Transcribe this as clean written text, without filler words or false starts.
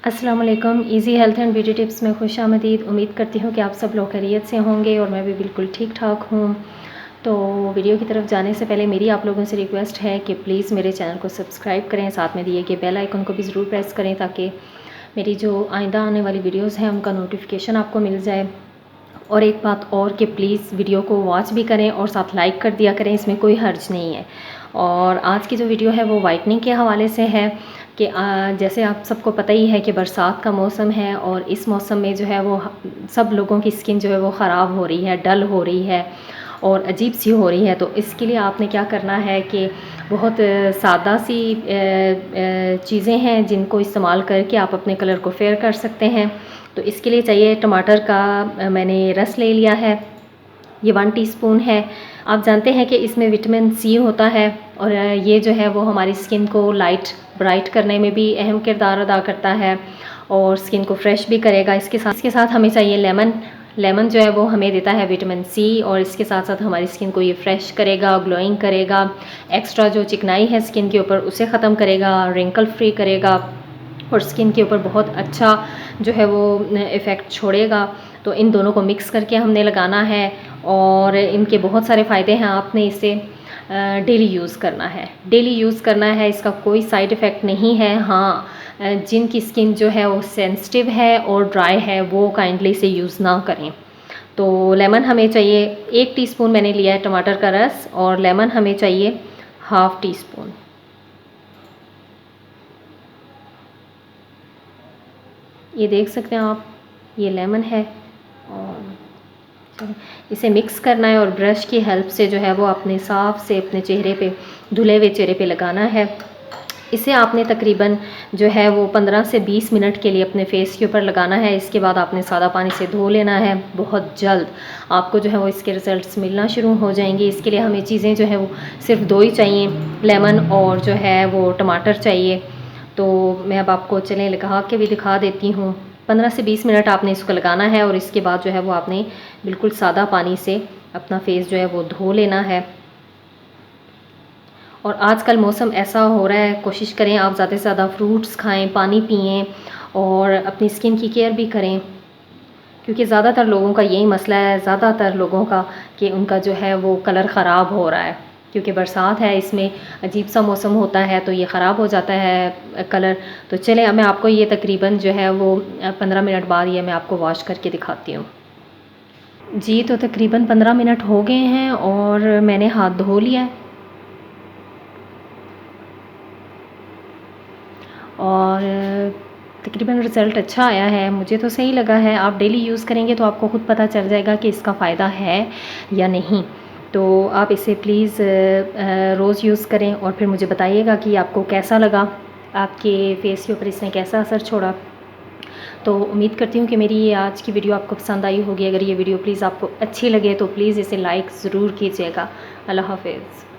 अस्सलाम वालेकुम। Easy health and beauty tips में खुश आमदीद। उम्मीद करती हूँ कि आप सब लोग खैरियत से होंगे और मैं भी बिल्कुल ठीक ठाक हूँ। तो वीडियो की तरफ जाने से पहले मेरी आप लोगों से रिक्वेस्ट है कि प्लीज़ मेरे चैनल को सब्सक्राइब करें, साथ में दिए गए बेल आइकन को भी ज़रूर प्रेस करें ताकि मेरी जो आइंदा आने वाली वीडियोज़ हैं उनका नोटिफिकेशन आपको मिल जाए। और एक बात और कि प्लीज़ वीडियो को वॉच भी करें और साथ लाइक कर दिया करें, इसमें कोई हर्ज नहीं है। और आज की जो वीडियो है वो वाइटनिंग के हवाले से है कि जैसे आप सबको पता ही है कि बरसात का मौसम है और इस मौसम में जो है वो सब लोगों की स्किन जो है वो ख़राब हो रही है, डल हो रही है और अजीब सी हो रही है। तो इसके लिए आपने क्या करना है कि बहुत सादा सी चीज़ें हैं जिनको इस्तेमाल करके आप अपने कलर को फेयर कर सकते हैं। तो इसके लिए चाहिए टमाटर का मैंने रस ले लिया है, ये 1 टीस्पून है। आप जानते हैं कि इसमें विटामिन सी होता है और ये जो है वो हमारी स्किन को लाइट ब्राइट करने में भी अहम किरदार अदा करता है और स्किन को फ्रेश भी करेगा। इसके साथ हमें चाहिए लेमन जो है वो हमें देता है विटामिन सी और इसके साथ साथ हमारी स्किन को ये फ्रेश करेगा, ग्लोइंग करेगा, एक्स्ट्रा जो चिकनाई है स्किन के ऊपर उसे ख़त्म करेगा, रिंकल फ्री करेगा और स्किन के ऊपर बहुत अच्छा जो है वो इफ़ेक्ट छोड़ेगा। तो इन दोनों को मिक्स करके हमने लगाना है और इनके बहुत सारे फ़ायदे हैं। आपने इसे डेली यूज़ करना है, इसका कोई साइड इफ़ेक्ट नहीं है। हाँ, जिनकी स्किन जो है वो सेंसिटिव है और ड्राई है वो काइंडली इसे यूज़ ना करें। तो लेमन हमें चाहिए 1 टीस्पून मैंने लिया है टमाटर का रस और लेमन हमें चाहिए ½ टीस्पून। ये देख सकते हैं आप, ये लेमन है और इसे मिक्स करना है और ब्रश की हेल्प से जो है वो अपने साफ से अपने चेहरे पे, धुले हुए चेहरे पे लगाना है। इसे आपने तकरीबन जो है वो 15 से 20 मिनट के लिए अपने फेस के ऊपर लगाना है। इसके बाद आपने सादा पानी से धो लेना है। बहुत जल्द आपको जो है वो इसके रिज़ल्ट्स मिलना शुरू हो जाएंगे। इसके लिए हमें चीज़ें जो है वो सिर्फ 2 ही चाहिए, लेमन और जो है वो टमाटर चाहिए। तो मैं अब आपको चलें लगा के भी दिखा देती हूँ। 15 से 20 मिनट आपने इसको लगाना है और इसके बाद जो है वो आपने बिल्कुल सादा पानी से अपना फेस जो है वो धो लेना है। और आजकल मौसम ऐसा हो रहा है, कोशिश करें आप ज़्यादा से ज़्यादा फ्रूट्स खाएं, पानी पिएं और अपनी स्किन की केयर भी करें, क्योंकि ज़्यादातर लोगों का यही मसला है, ज़्यादातर लोगों का कि उनका जो है वो कलर ख़राब हो रहा है क्योंकि बरसात है, इसमें अजीब सा मौसम होता है तो ये ख़राब हो जाता है कलर। तो चलें अब मैं आपको ये तकरीबन जो है वो 15 मिनट बाद ये मैं आपको वॉश करके दिखाती हूँ। जी, तो तकरीबन 15 मिनट हो गए हैं और मैंने हाथ धो लिया है और तकरीबन रिज़ल्ट अच्छा आया है, मुझे तो सही लगा है। आप डेली यूज़ करेंगे तो आपको ख़ुद पता चल जाएगा कि इसका फ़ायदा है या नहीं। तो आप इसे प्लीज़ रोज़ यूज़ करें और फिर मुझे बताइएगा कि आपको कैसा लगा, आपके फेस के ऊपर इसने कैसा असर छोड़ा। तो उम्मीद करती हूँ कि मेरी ये आज की वीडियो आपको पसंद आई होगी। अगर ये वीडियो प्लीज़ आपको अच्छी लगे तो प्लीज़ इसे लाइक ज़रूर कीजिएगा। अल्लाह हाफ़िज़।